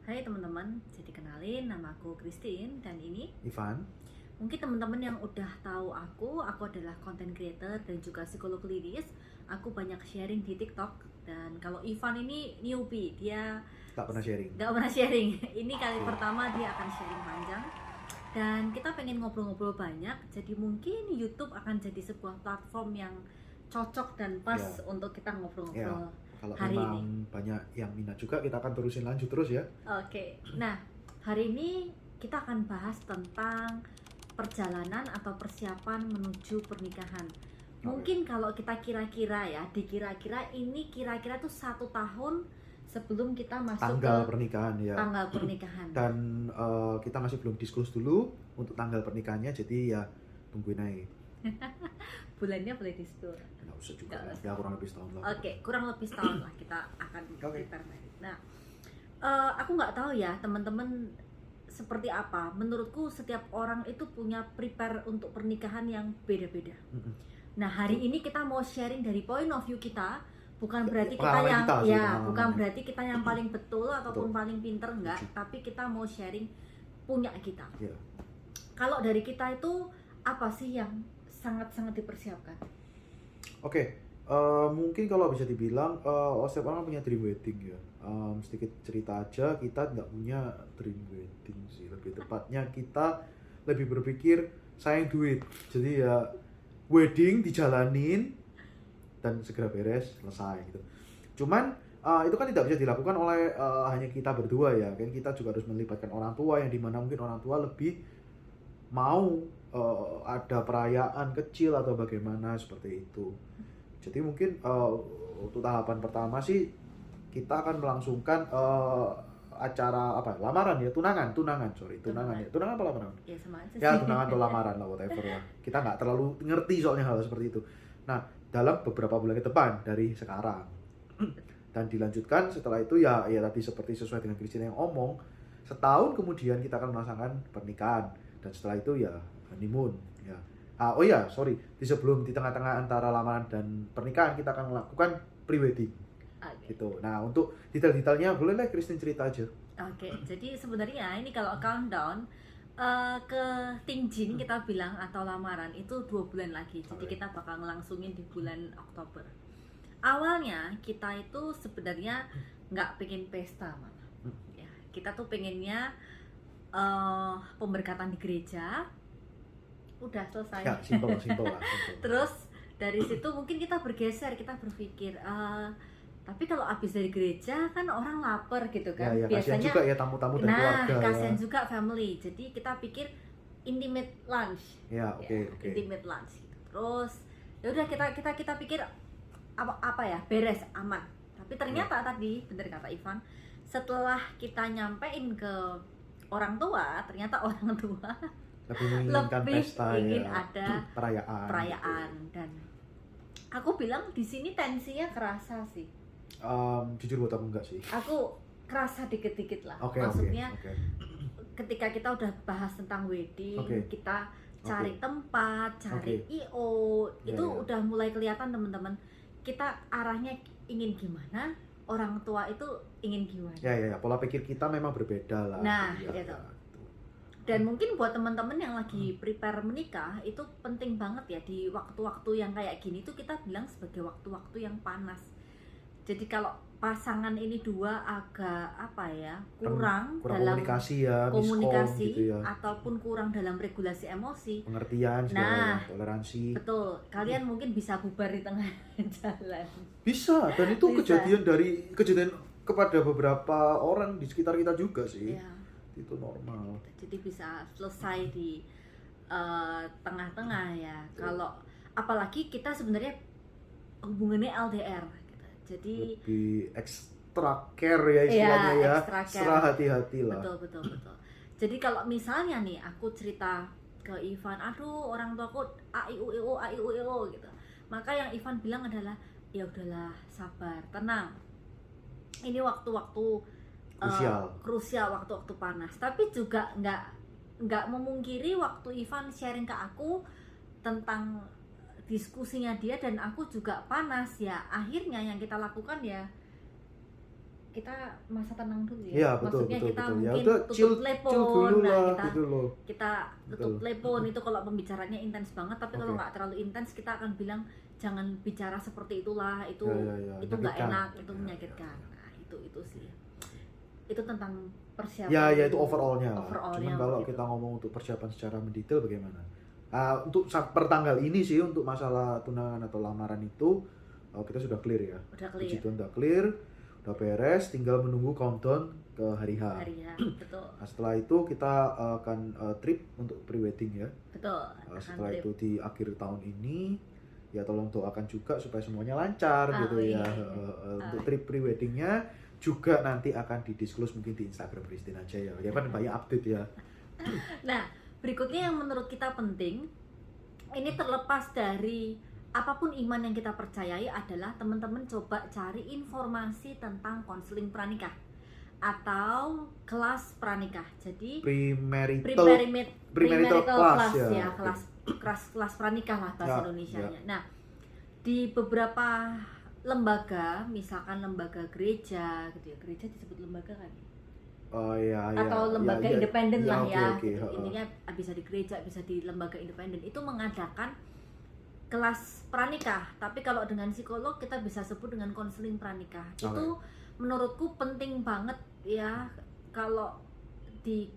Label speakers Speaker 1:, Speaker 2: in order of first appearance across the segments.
Speaker 1: Hai teman-teman, jadi kenalin nama aku Christine dan ini
Speaker 2: Ivan.
Speaker 1: mungkin teman-teman yang udah tahu aku adalah content creator dan juga psikolog klinis. Aku banyak sharing di TikTok dan kalau Ivan ini newbie, dia
Speaker 2: Tak pernah sharing.
Speaker 1: nggak pernah sharing. Ini kali pertama dia akan sharing panjang dan kita pengen ngobrol-ngobrol banyak. Jadi mungkin YouTube akan jadi sebuah platform yang cocok dan pas untuk kita ngobrol-ngobrol.
Speaker 2: Kalau
Speaker 1: hari
Speaker 2: memang
Speaker 1: ini
Speaker 2: banyak yang minat juga, kita akan terusin lanjut terus ya.
Speaker 1: Oke, nah hari ini kita akan bahas tentang perjalanan atau persiapan menuju pernikahan. Mungkin kalau kita kira-kira ya, dikira-kira ini kira-kira tuh 1 tahun sebelum kita masuk
Speaker 2: Tanggal
Speaker 1: ke
Speaker 2: pernikahan ya.
Speaker 1: tanggal pernikahan.
Speaker 2: Dan kita masih belum disclose dulu untuk tanggal pernikahannya, jadi ya tungguin aja.
Speaker 1: Bulannya boleh disebut?
Speaker 2: Nggak usah juga
Speaker 1: Nggak
Speaker 2: lah.
Speaker 1: usah.
Speaker 2: Ya kurang lebih setahun lah.
Speaker 1: Oke, kurang lebih setahun lah kita akan prepare. Nah, aku nggak tahu ya teman-teman seperti apa. Menurutku setiap orang itu punya prepare untuk pernikahan yang beda-beda. Nah, hari ini kita mau sharing dari point of view kita, bukan berarti kita yang bukan berarti kita yang paling betul ataupun paling pinter, enggak, tapi kita mau sharing punya kita. Kalau dari kita itu apa sih yang sangat-sangat dipersiapkan?
Speaker 2: Oke, mungkin kalau bisa dibilang setiap orang punya dream wedding ya. Sedikit cerita aja, kita nggak punya dream wedding sih. Lebih tepatnya kita lebih berpikir sayang duit. Jadi ya wedding dijalanin dan segera beres, selesai gitu. Cuman itu kan tidak bisa dilakukan oleh hanya kita berdua ya. Kan kita juga harus melibatkan orang tua, yang dimana mungkin orang tua lebih mau ada perayaan kecil atau bagaimana seperti itu. Jadi mungkin untuk tahapan pertama sih kita akan melangsungkan acara lamaran ya, tunangan apa lamaran?
Speaker 1: Ya sama aja sih.
Speaker 2: Ya tunangan atau lamaran lah, whatever lah. Kita nggak terlalu ngerti soalnya hal seperti itu. Nah, dalam beberapa bulan ke depan dari sekarang dan dilanjutkan setelah itu ya tadi seperti sesuai dengan Christine yang omong, setahun kemudian kita akan melaksanakan pernikahan dan setelah itu ya honeymoon ya. Di tengah-tengah antara lamaran dan pernikahan kita akan melakukan pre-wedding. Gitu. Nah, untuk detail-detailnya boleh lah Christine cerita aja.
Speaker 1: Oke, jadi sebenarnya ini kalau countdown ke tingjin kita bilang atau lamaran itu 2 bulan lagi. Jadi kita bakal ngelangsungin di bulan Oktober. Awalnya kita itu sebenarnya nggak pengen pesta malah. Ya, kita tuh pengennya pemberkatan di gereja. Udah selesai.
Speaker 2: Ya, simple lah.
Speaker 1: Terus dari situ mungkin kita bergeser, kita berpikir tapi kalau habis dari gereja kan orang lapar gitu kan.
Speaker 2: Ya,
Speaker 1: biasanya
Speaker 2: juga ya tamu-tamu dan keluarga.
Speaker 1: Kasihan juga family. Jadi kita pikir intimate lunch.
Speaker 2: Ya, oke.
Speaker 1: Intimate lunch gitu. Terus ya udah kita pikir apa ya, beres, aman. Tapi ternyata tadi bener kata Ivan, setelah kita nyampein ke orang tua, ternyata orang tua
Speaker 2: lebih pesta,
Speaker 1: ingin ada
Speaker 2: perayaan gitu.
Speaker 1: Dan aku bilang di sini tensinya kerasa sih.
Speaker 2: Jujur buat aku enggak sih.
Speaker 1: Aku kerasa dikit-dikit lah. Maksudnya ketika kita udah bahas tentang wedding, kita cari tempat, cari IO, itu udah mulai kelihatan teman-teman. Kita arahnya ingin gimana, orang tua itu ingin gimana.
Speaker 2: Ya, pola pikir kita memang berbeda lah.
Speaker 1: Nah, gitu. Dan mungkin buat teman-teman yang lagi prepare menikah, itu penting banget ya di waktu-waktu yang kayak gini tuh kita bilang sebagai waktu-waktu yang panas. Jadi kalau pasangan ini dua agak kurang dalam komunikasi
Speaker 2: gitu ya.
Speaker 1: Ataupun kurang dalam regulasi emosi,
Speaker 2: pengertian, toleransi.
Speaker 1: Betul, kalian mungkin bisa bubar di tengah jalan.
Speaker 2: Bisa, dan itu kejadian kepada beberapa orang di sekitar kita juga sih.
Speaker 1: Ya. Itu
Speaker 2: normal.
Speaker 1: Jadi bisa selesai di tengah-tengah ya. Kalau apalagi kita sebenarnya hubungannya LDR gitu. Jadi
Speaker 2: lebih extra care ya istilahnya ya. Extra hati-hati lah.
Speaker 1: Betul. Jadi kalau misalnya nih aku cerita ke Ivan, aduh orang tuaku AIU gitu. Maka yang Ivan bilang adalah ya udahlah, sabar, tenang. Ini waktu-waktu krusial, waktu-waktu panas. Tapi juga nggak memungkiri waktu Ivan sharing ke aku tentang diskusinya dia dan aku juga panas ya. Akhirnya yang kita lakukan ya kita masa tenang dulu ya.
Speaker 2: Iya, betul,
Speaker 1: Maksudnya
Speaker 2: betul,
Speaker 1: kita
Speaker 2: betul. Ya
Speaker 1: mungkin
Speaker 2: udah
Speaker 1: tutup
Speaker 2: chill
Speaker 1: telepon,
Speaker 2: dulu
Speaker 1: nah
Speaker 2: lah
Speaker 1: kita
Speaker 2: gitu loh.
Speaker 1: kita tutup
Speaker 2: Betul.
Speaker 1: telepon itu kalau pembicaranya intens banget. Tapi kalau
Speaker 2: Oke.
Speaker 1: nggak terlalu intens kita akan bilang jangan bicara seperti itulah, itu
Speaker 2: Ya,
Speaker 1: itu nggak
Speaker 2: menyakitkan.
Speaker 1: enak, itu
Speaker 2: Ya,
Speaker 1: menyakitkan. Nah itu sih, itu tentang persiapan.
Speaker 2: ya itu overallnya.
Speaker 1: Overallnya
Speaker 2: Cuman kalau
Speaker 1: gitu.
Speaker 2: kita ngomong untuk persiapan secara mendetail bagaimana? Untuk pertanggal ini sih untuk masalah tunangan atau lamaran itu kita sudah clear ya.
Speaker 1: Udah
Speaker 2: Puji
Speaker 1: clear.
Speaker 2: Tuhan udah clear, udah beres, tinggal menunggu countdown ke hari H.
Speaker 1: Hari ya, betul.
Speaker 2: Nah, setelah itu kita akan trip untuk pre-wedding ya.
Speaker 1: Betul.
Speaker 2: Setelah
Speaker 1: Akan
Speaker 2: itu di akhir tahun ini ya tolong doakan juga supaya semuanya lancar gitu ya. Untuk trip pre-weddingnya juga nanti akan didisclose mungkin di Instagram Christine aja ya. Ya kan banyak update ya.
Speaker 1: Nah, berikutnya yang menurut kita penting, ini terlepas dari apapun iman yang kita percayai adalah teman-teman coba cari informasi tentang konseling pranikah atau kelas pranikah. Jadi premarital class ya, kelas pranikah lah bahasa Indonesianya. Nah, di beberapa lembaga, misalkan lembaga gereja gitu ya, gereja disebut lembaga kan? Atau lembaga independen lah ya. Intinya bisa di gereja, bisa di lembaga independen. Itu mengadakan kelas pranikah, tapi kalau dengan psikolog kita bisa sebut dengan konseling pranikah. Itu menurutku penting banget ya, kalau di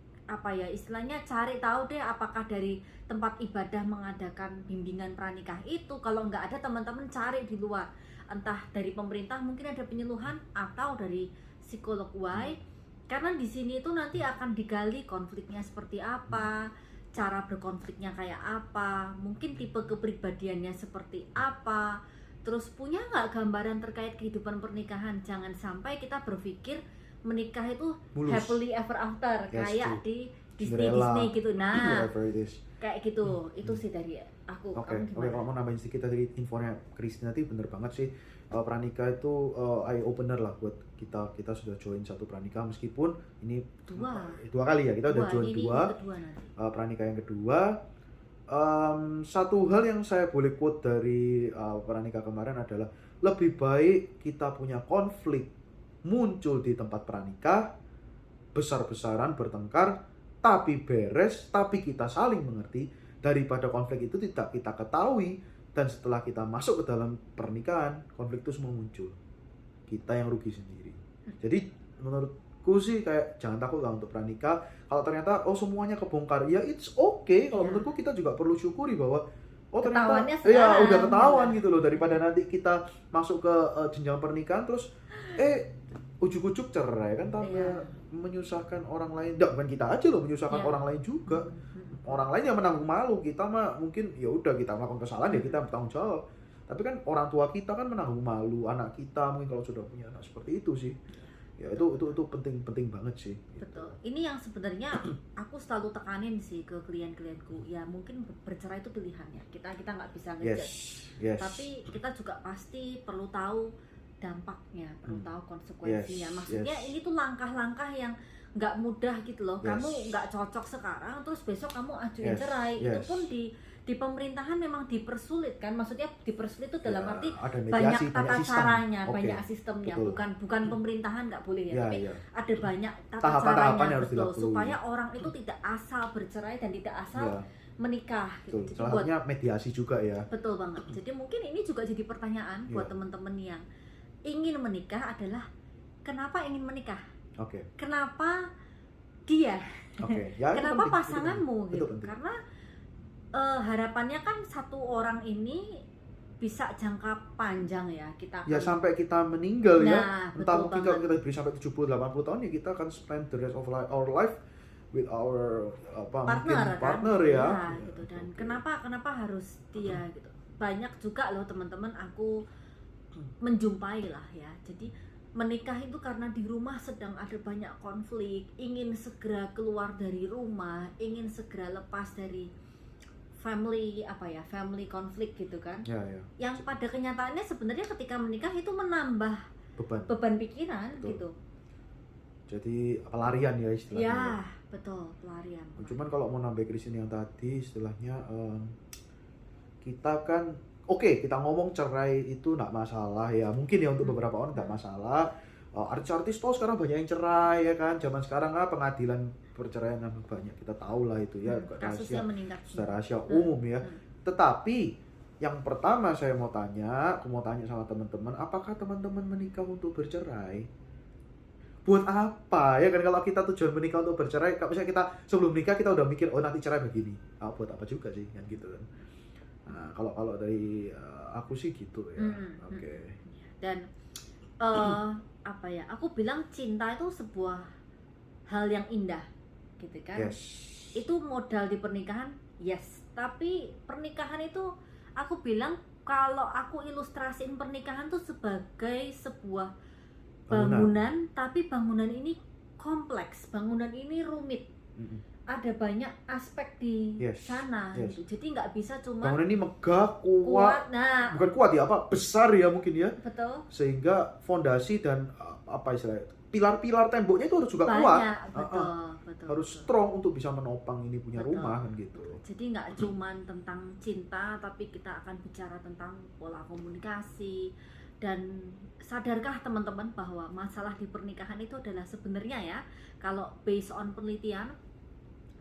Speaker 1: istilahnya cari tahu deh apakah dari tempat ibadah mengadakan bimbingan pranikah itu. Kalau nggak ada, teman-teman cari di luar, entah dari pemerintah mungkin ada penyuluhan atau dari psikolog Y. Karena di sini itu nanti akan digali konfliknya seperti apa, cara berkonfliknya kayak apa, mungkin tipe kepribadiannya seperti apa, terus punya nggak gambaran terkait kehidupan pernikahan. Jangan sampai kita berpikir menikah itu mulus, happily ever after, kayak di Disney gitu. Nah, kayak gitu. Itu sih dari aku.
Speaker 2: Oke, kalau mau nambahin sedikit tadi infonya Christine tadi bener banget sih. Pranikah itu eye opener lah buat kita. Kita sudah join satu pranikah meskipun ini dua kali ya, kita udah join dua pranikah yang kedua. Satu hal yang saya boleh quote dari pranikah kemarin adalah lebih baik kita punya konflik muncul di tempat pranikah, besar-besaran bertengkar tapi beres, tapi kita saling mengerti, daripada konflik itu tidak kita ketahui dan setelah kita masuk ke dalam pernikahan konflik itu semua muncul, kita yang rugi sendiri. Jadi menurutku sih kayak jangan takut lah untuk pranikah. Kalau ternyata semuanya kebongkar, ya it's okay. Kalau menurutku kita juga perlu syukuri bahwa ternyata ya udah ketahuan gitu loh, daripada nanti kita masuk ke jenjang pernikahan terus ujuk-ujuk cerai kan, tambah menyusahkan orang lain. Bukan kita aja loh, menyusahkan orang lain juga. Orang lain yang menanggung malu, kita mah mungkin ya udah kita melakukan kesalahan ya kita bertanggung jawab. Tapi kan orang tua kita kan menanggung malu anak kita, mungkin kalau sudah punya anak seperti itu sih. Ya itu penting banget sih.
Speaker 1: Betul. Ini yang sebenarnya aku selalu tekanin sih ke klien-klienku. Ya mungkin bercerai itu pilihannya. Kita nggak bisa ngejudge.
Speaker 2: Yes.
Speaker 1: Tapi kita juga pasti perlu tahu dampaknya, perlu tahu konsekuensinya. Maksudnya ini tuh langkah-langkah yang nggak mudah gitu loh. Kamu nggak cocok sekarang, terus besok kamu ajuin cerai. Itu pun di pemerintahan memang dipersulit kan. Maksudnya dipersulit itu dalam arti banyak tata caranya, banyak sistemnya. Bukan pemerintahan nggak boleh ya, tapi ada banyak tata caranya betul, supaya orang itu tidak asal bercerai dan tidak asal menikah.
Speaker 2: Jadi salah satunya mediasi juga ya.
Speaker 1: Betul banget. Jadi mungkin ini juga jadi pertanyaan buat teman-teman yang ingin menikah adalah kenapa ingin menikah? Kenapa dia? Kenapa pasanganmu gitu? Karena harapannya kan satu orang ini bisa jangka panjang ya, kita
Speaker 2: ya sampai kita meninggal ya. Entah mungkin kalau kita beri sampai 70-80 tahun ya kita akan spend the rest of our life with our partner ya.
Speaker 1: Gitu. Dan kenapa harus dia gitu? Banyak juga loh teman-teman aku menjumpai lah ya. Jadi menikah itu karena di rumah sedang ada banyak konflik, ingin segera keluar dari rumah, ingin segera lepas dari family konflik gitu kan. Yang pada kenyataannya sebenarnya ketika menikah itu menambah beban pikiran. Betul. Gitu.
Speaker 2: Jadi pelarian ya istilahnya.
Speaker 1: Ya, betul, pelarian.
Speaker 2: Cuman kalau mau nambah Christine yang tadi istilahnya kita kan kita ngomong cerai itu nggak masalah ya, mungkin ya untuk beberapa orang nggak masalah. artis-artis toh sekarang banyak yang cerai ya kan. Zaman sekarang pengadilan perceraian banyak kita tahu lah itu ya,
Speaker 1: kasusnya meningkat,
Speaker 2: rahasia umum ya. Tetapi yang pertama aku mau tanya sama teman-teman, apakah teman-teman menikah untuk bercerai? Buat apa ya kan? Kalau kita tujuan menikah untuk bercerai, kalau misalnya kita sebelum nikah kita udah mikir nanti cerai begini, buat apa juga sih kan gitu kan. Nah, kalau dari aku sih gitu ya. Oke.
Speaker 1: Dan apa ya? Aku bilang cinta itu sebuah hal yang indah, gitu kan?
Speaker 2: Yes.
Speaker 1: Itu modal di pernikahan, yes. Tapi pernikahan itu aku bilang kalau aku ilustrasiin pernikahan tuh sebagai sebuah bangunan, tapi bangunan ini kompleks, bangunan ini rumit. Ada banyak aspek di sana, gitu. Jadi nggak bisa cuma
Speaker 2: bangunan ini megah, kuat. Nah, bukan kuat ya, besar ya mungkin ya.
Speaker 1: Betul.
Speaker 2: Sehingga fondasi dan istilahnya pilar-pilar temboknya itu harus juga
Speaker 1: banyak,
Speaker 2: kuat.
Speaker 1: Betul.
Speaker 2: Harus strong untuk bisa menopang ini punya rumah kan gitu.
Speaker 1: Jadi nggak cuma tentang cinta, tapi kita akan bicara tentang pola komunikasi. Dan sadarkah teman-teman bahwa masalah di pernikahan itu adalah sebenarnya ya, kalau based on penelitian,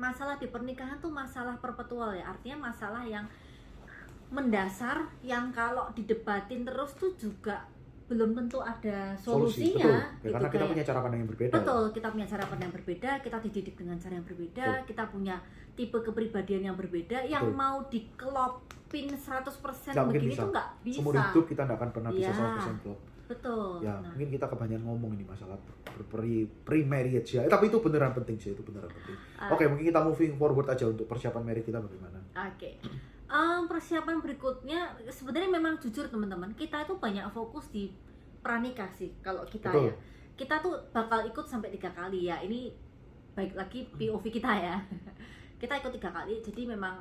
Speaker 1: masalah di pernikahan tuh masalah perpetual ya, artinya masalah yang mendasar yang kalau didebatin terus tuh juga belum tentu ada solusinya.
Speaker 2: Betul. Karena kita punya cara pandang yang berbeda.
Speaker 1: Betul, kita punya cara pandang yang berbeda, kita dididik dengan cara yang berbeda, kita punya tipe kepribadian yang berbeda, yang mau dikelopin 100% begini itu nggak bisa.
Speaker 2: Seumur hidup kita nggak akan pernah bisa 100% klop.
Speaker 1: Betul.
Speaker 2: Ya, mungkin kita kebanyakan ngomong ini masalah pre-marriage ya. Tapi itu beneran penting sih, itu beneran penting. Oke, mungkin kita moving forward aja untuk persiapan marriage kita bagaimana.
Speaker 1: Oke. Persiapan berikutnya sebenarnya memang jujur teman-teman, kita itu banyak fokus di pranikah sih kalau kita. Betul. Ya. Kita tuh bakal ikut sampai 3 kali ya. Ini baik lagi POV kita ya. Kita ikut 3 kali, jadi memang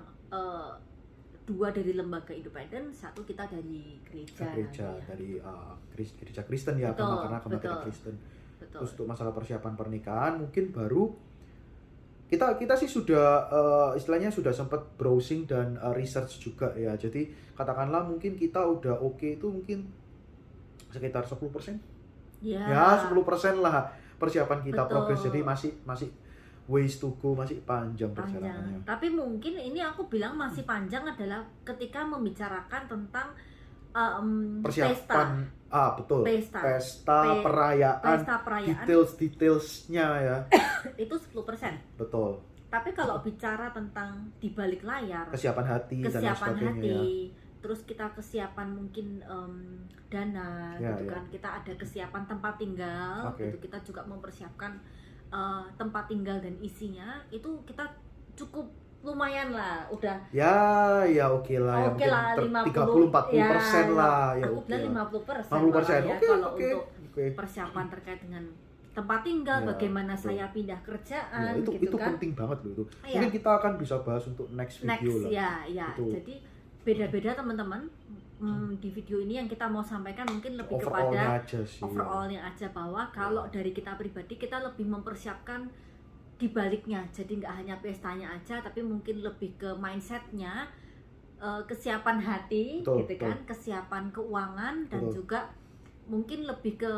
Speaker 1: 2 dari lembaga independen, 1 kita dari gereja
Speaker 2: ya. Dari gereja Kristen ya, karena kita Kristen. Betul. Terus untuk masalah persiapan pernikahan mungkin baru kita sih sudah istilahnya sudah sempat browsing dan research juga ya. Jadi katakanlah mungkin kita udah oke itu mungkin sekitar 10%. Ya 10% lah persiapan kita. Betul. Progres, jadi masih ways to go, masih panjang perjalanannya.
Speaker 1: Tapi mungkin ini aku bilang masih panjang adalah ketika membicarakan tentang
Speaker 2: persiapan betul. Pesta perayaan. Detailsnya ya.
Speaker 1: Itu 10%.
Speaker 2: Betul.
Speaker 1: Tapi kalau bicara tentang di balik layar,
Speaker 2: kesiapan hati dan sebagainya ya.
Speaker 1: Terus kita kesiapan mungkin dana gitu kan. Kita ada kesiapan tempat tinggal, gitu. Kita juga mempersiapkan tempat tinggal dan isinya, itu kita cukup lumayan lah, udah
Speaker 2: ya oke lah, 30-40% lah ya.
Speaker 1: Aku bilang 50%
Speaker 2: ya,
Speaker 1: kalau untuk persiapan terkait dengan tempat tinggal, bagaimana saya pindah kerjaan,
Speaker 2: itu
Speaker 1: gitu kan.
Speaker 2: Penting banget loh itu. Mungkin kita akan bisa bahas untuk next video lah.
Speaker 1: Jadi beda-beda teman-teman. Di video ini yang kita mau sampaikan mungkin lebih
Speaker 2: overall-nya
Speaker 1: kepada overallnya aja, bahwa kalau dari kita pribadi kita lebih mempersiapkan di baliknya, jadi nggak hanya pestanya aja, tapi mungkin lebih ke mindsetnya, kesiapan hati, gitu kan, kesiapan keuangan, dan juga mungkin lebih ke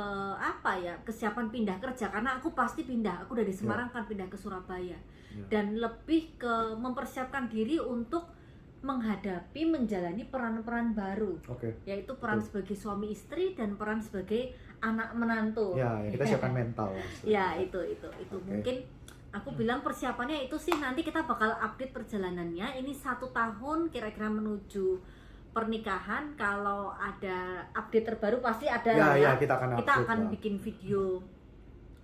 Speaker 1: kesiapan pindah kerja, karena aku pasti pindah, aku dari Semarang kan pindah ke Surabaya, dan lebih ke mempersiapkan diri untuk menghadapi, menjalani peran-peran baru, yaitu peran sebagai suami istri dan peran sebagai anak menantu.
Speaker 2: Ya, kita siapkan mental.
Speaker 1: Ya, itu. Mungkin aku bilang persiapannya itu sih nanti kita bakal update perjalanannya. Ini 1 tahun kira-kira menuju pernikahan. Kalau ada update terbaru pasti ada.
Speaker 2: Kita akan
Speaker 1: bikin video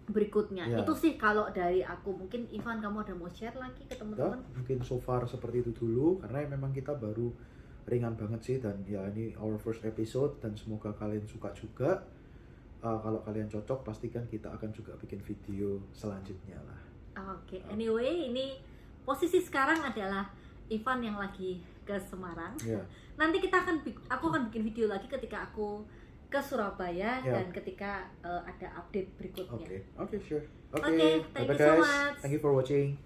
Speaker 1: berikutnya. Itu sih kalau dari aku. Mungkin Ivan, kamu ada mau share lagi ke teman-teman?
Speaker 2: Mungkin so far seperti itu dulu, karena memang kita baru ringan banget sih, dan ya ini our first episode, dan semoga kalian suka juga. Kalau kalian cocok, pastikan kita akan juga bikin video selanjutnya lah.
Speaker 1: Anyway, ini posisi sekarang adalah Ivan yang lagi ke Semarang. Nanti aku akan bikin video lagi ketika aku ke Surabaya dan ketika ada update berikutnya.
Speaker 2: Sure.
Speaker 1: Thank you so much.
Speaker 2: Thank you for watching.